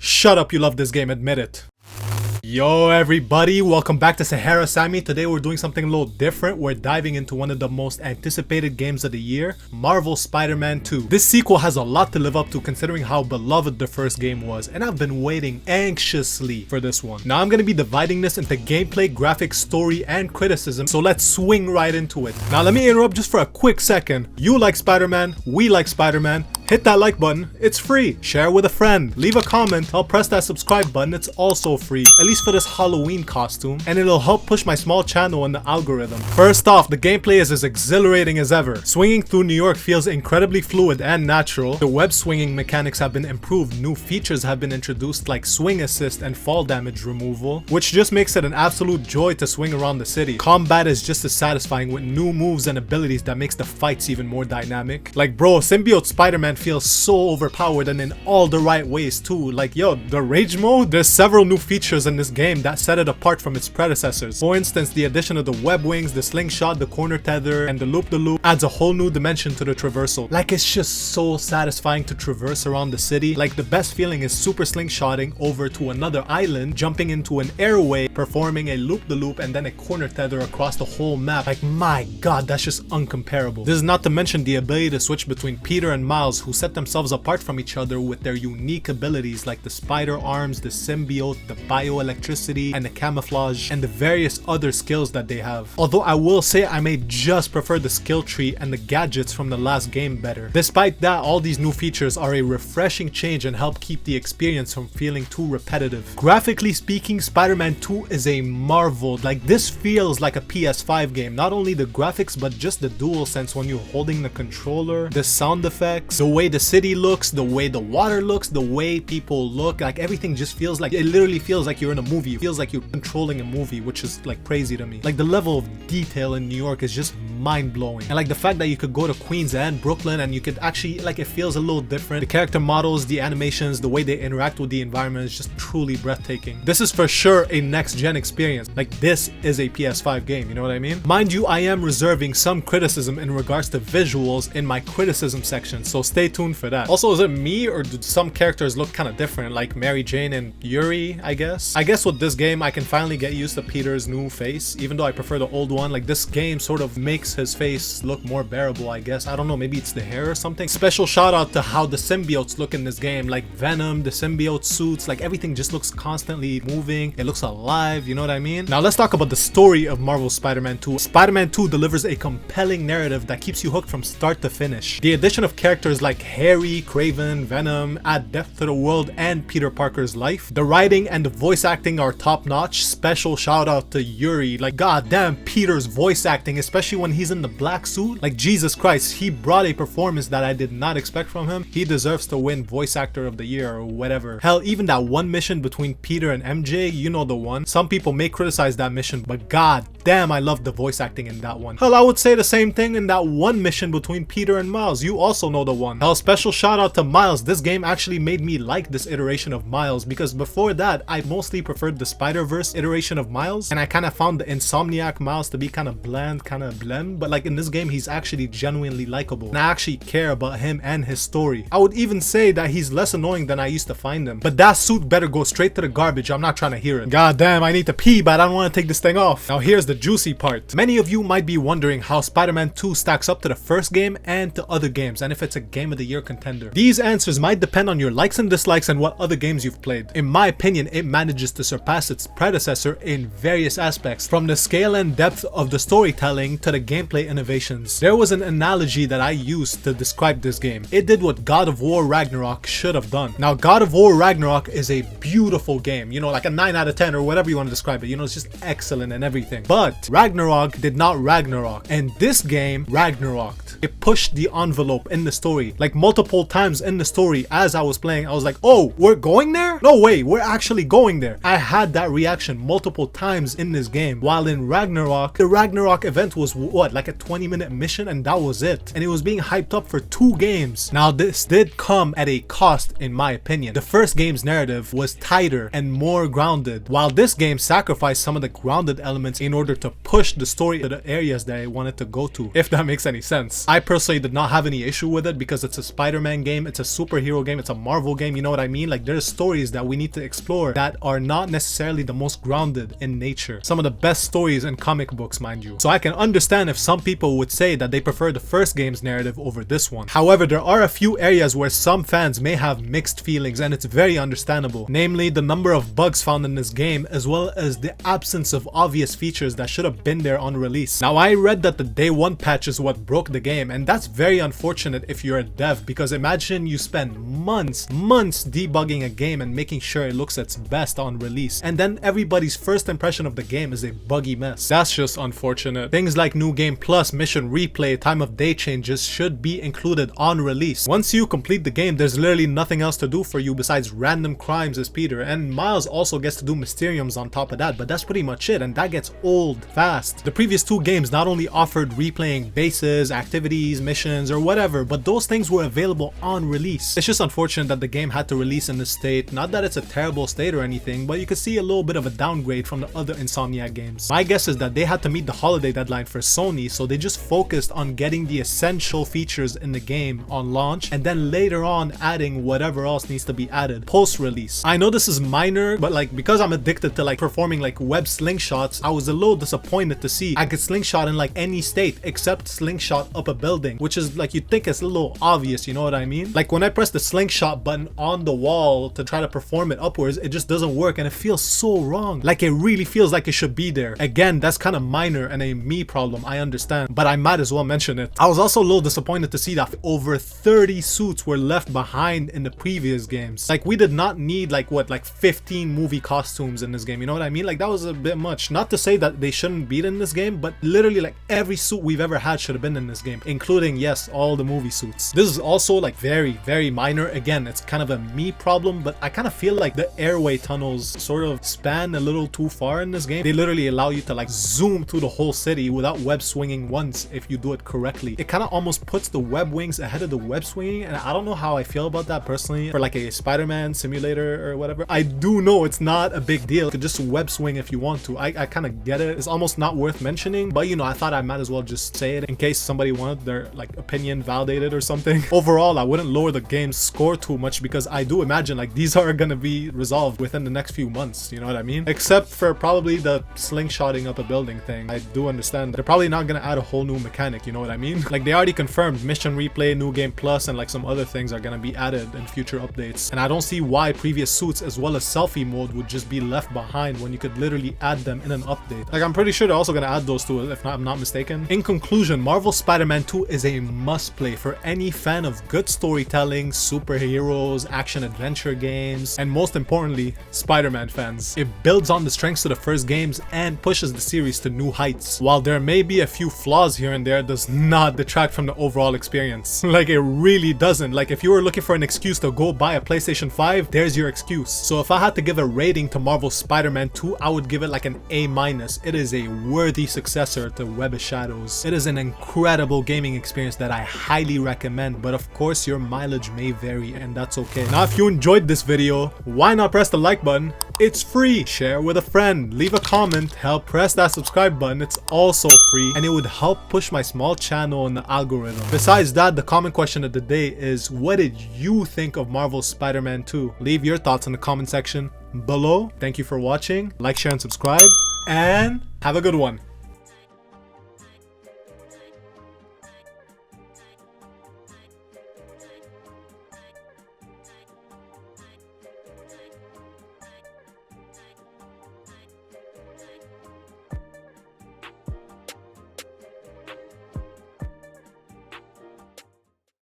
Shut up, you love this game, admit it. Yo everybody, welcome back to Sahara Sammy. Today we're doing something a little different. We're diving into one of the most anticipated games of the year, Marvel Spider-Man 2. This sequel has a lot to live up to considering how beloved the first game was, and I've been waiting anxiously for this one. Now I'm going to be dividing this into gameplay, graphics, story, and criticism, so let's swing right into it. Now let me interrupt just for a quick second. You like Spider-Man, we like Spider-Man. Hit that like button, it's free. Share with a friend, leave a comment, I'll press that subscribe button, it's also free. At least for this Halloween costume, and it'll help push my small channel in the algorithm. First off, the gameplay is as exhilarating as ever. Swinging through New York feels incredibly fluid and natural. The web swinging mechanics have been improved. New features have been introduced like swing assist and fall damage removal, which just makes it an absolute joy to swing around the city. Combat is just as satisfying with new moves and abilities that makes the fights even more dynamic. Like bro, symbiote Spider-Man feels so overpowered and in all the right ways too. Like yo, the rage mode, there's several new features in this game that set it apart from its predecessors. For instance, the addition of the web wings, the slingshot, the corner tether, and the loop-the-loop adds a whole new dimension to the traversal. Like it's just so satisfying to traverse around the city. Like the best feeling is super slingshotting over to another island, jumping into an airway, performing a loop-the-loop, and then a corner tether across the whole map. Like my god, that's just uncomparable. This is not to mention the ability to switch between Peter and Miles, who set themselves apart from each other with their unique abilities like the spider arms, the symbiote, the bioelectricity, and the camouflage, and the various other skills that they have. Although I will say I may just prefer the skill tree and the gadgets from the last game better. Despite that, all these new features are a refreshing change and help keep the experience from feeling too repetitive. Graphically speaking, Spider-Man 2 is a marvel. Like this feels like a PS5 game. Not only the graphics but just the DualSense when you're holding the controller, the sound effects, the way the city looks, the way the water looks, the way people look, like everything just feels like, it literally feels like you're in a movie. It feels like you're controlling a movie, which is like crazy to me. Like the level of detail in New York is just mind-blowing, and like the fact that you could go to Queens and Brooklyn and you could actually, like, it feels a little different. The character models, the animations, the way they interact with the environment is just truly breathtaking. This is for sure a next-gen experience. Like this is a PS5 game, you know what I mean? Mind you, I am reserving some criticism in regards to visuals in my criticism section, so stay tuned for that. Also, is it me or do some characters look kind of different, like Mary Jane and Yuri, I guess? I guess with this game I can finally get used to Peter's new face, even though I prefer the old one. Like this game sort of makes his face look more bearable, I guess. I don't know, maybe it's the hair or something. Special shout out to how the symbiotes look in this game, like Venom, the symbiote suits, like everything just looks constantly moving. It looks alive, you know what I mean? Now let's talk about the story of Marvel Spider-Man 2. Spider-Man 2 delivers a compelling narrative that keeps you hooked from start to finish. The addition of characters like Harry, Kraven, Venom add depth to the world and Peter Parker's life. The writing and the voice acting are top notch. Special shout out to Yuri. Like goddamn, Peter's voice acting, especially when he's in the black suit, like Jesus Christ, he brought a performance that I did not expect from him. He deserves to win voice actor of the year or whatever. Hell, even that one mission between Peter and MJ, you know the one. Some people may criticize that mission, but god damn, I love the voice acting in that one. Hell, I would say the same thing in that one mission between Peter and Miles. You also know the one. Hell, special shout out to Miles. This game actually made me like this iteration of Miles, because before that I mostly preferred the Spider-Verse iteration of Miles, and I kind of found the Insomniac Miles to be kind of bland, kind of blem. But like in this game, he's actually genuinely likable, and I actually care about him and his story. I would even say that he's less annoying than I used to find him. But that suit better go straight to the garbage. I'm not trying to hear it. God damn, I need to pee, but I don't want to take this thing off. Now here's the juicy part. Many of you might be wondering how Spider-Man 2 stacks up to the first game and to other games, and if it's a game of the year contender. These answers might depend on your likes and dislikes and what other games you've played. In my opinion, it manages to surpass its predecessor in various aspects, from the scale and depth of the storytelling to the gameplay innovations. There was an analogy that I used to describe this game. It did what God of War Ragnarok should have done. Now, God of War Ragnarok is a beautiful game, you know, like a 9 out of 10 or whatever you want to describe it, you know, it's just excellent and everything. But Ragnarok did not Ragnarok, and this game Ragnaroked. It pushed the envelope in the story. Like multiple times in the story as I was playing, I was like, oh, we're going there? No way, we're actually going there. I had that reaction multiple times in this game. While in Ragnarok, the Ragnarok event was what, like a 20-minute mission, and that was it. And it was being hyped up for 2 games. Now this did come at a cost, in my opinion. The first game's narrative was tighter and more grounded, while this game sacrificed some of the grounded elements in order to push the story to the areas that I wanted to go to, if that makes any sense. I personally did not have any issue with it because it's a Spider-Man game, it's a superhero game, it's a Marvel game, you know what I mean? Like, there's stories that we need to explore that are not necessarily the most grounded in nature. Some of the best stories in comic books, mind you. So I can understand if some people would say that they prefer the first game's narrative over this one. However, there are a few areas where some fans may have mixed feelings, and it's very understandable. Namely, the number of bugs found in this game, as well as the absence of obvious features that should have been there on release. Now, I read that the day one patch is what broke the game, and that's very unfortunate if you're a dev, because imagine you spend months debugging a game and making sure it looks its best on release, and then everybody's first impression of the game is a buggy mess. That's just unfortunate. Things like New Game Plus, mission replay, time of day changes should be included on release. Once you complete the game, there's literally nothing else to do for you besides random crimes as Peter, and Miles also gets to do Mysteriums on top of that, but that's pretty much it, and that gets old fast. The previous two games not only offered replaying bases, activities, missions, or whatever, but those things were available on release. It's just unfortunate that the game had to release in this state. Not that it's a terrible state or anything, but you could see a little bit of a downgrade from the other Insomniac games. My guess is that they had to meet the holiday deadline for Sony, so they just focused on getting the essential features in the game on launch, and then later on adding whatever else needs to be added post-release. I know this is minor, but like, because I'm addicted to like performing like web slingshots, I was a little disappointed to see I could slingshot in like any state except slingshot up a building, which is like, you'd think it's a little obvious, you know what I mean? Like, when I press the slingshot button on the wall to try to perform it upwards, it just doesn't work, and it feels so wrong. Like, it really feels like it should be there. Again, that's kind of minor and a me problem, I understand, but I might as well mention it. I was also a little disappointed to see that over 30 suits were left behind in the previous games. Like, we did not need like 15 movie costumes in this game, you know what I mean? Like, that was a bit much. Not to say that they shouldn't be in this game, but literally like every suit we've ever had should have been in this game, including, yes, all the movie suits. This is also like very minor. Again, it's kind of a me problem, but I kind of feel like the airway tunnels sort of span a little too far in this game. They literally allow you to like zoom through the whole city without web swinging once if you do it correctly. It kind of almost puts the web wings ahead of the web swinging, and I don't know how I feel about that personally for like a Spider-Man simulator or whatever. I do know it's not a big deal. You could just web swing if you want to. I kind of get it. It's almost not worth mentioning, but you know, I thought I might as well just say it in case somebody wanted their like opinion validated or something. Overall, I wouldn't lower the game's score too much, because I do imagine like these are gonna be resolved within the next few months, you know what I mean? Except for probably the slingshotting up a building thing. I do understand they're probably not gonna add a whole new mechanic, you know what I mean? Like, they already confirmed mission replay, New Game Plus, and like some other things are gonna be added in future updates, and I don't see why previous suits as well as selfie mode would just be left behind when you could literally add them in an update. Like, I'm pretty sure they're also gonna add those to it, if I'm not mistaken. In conclusion, Marvel Spider-Man 2 is a must-play for any fan of good storytelling, superheroes, action-adventure games, and most importantly, Spider-Man fans. It builds on the strengths of the first games and pushes the series to new heights. While there may be a few flaws here and there, it does not detract from the overall experience. Like, it really doesn't. Like, if you were looking for an excuse to go buy a PlayStation 5, there's your excuse. So if I had to give a rating to Marvel Spider-Man 2, I would give it like an A-. It is a worthy successor to Web of Shadows. It is an incredible gaming experience that I highly recommend, but of course your mileage may vary, and that's okay. Now, if you enjoyed this video, why not press the like button? It's free. Share with a friend, leave a comment, help press that subscribe button. It's also free, and it would help push my small channel in the algorithm. Besides that, the comment question of the day is, what did you think of Marvel Spider-Man 2? Leave your thoughts in the comment section below. Thank you for watching. Like, share, and subscribe, and have a good one.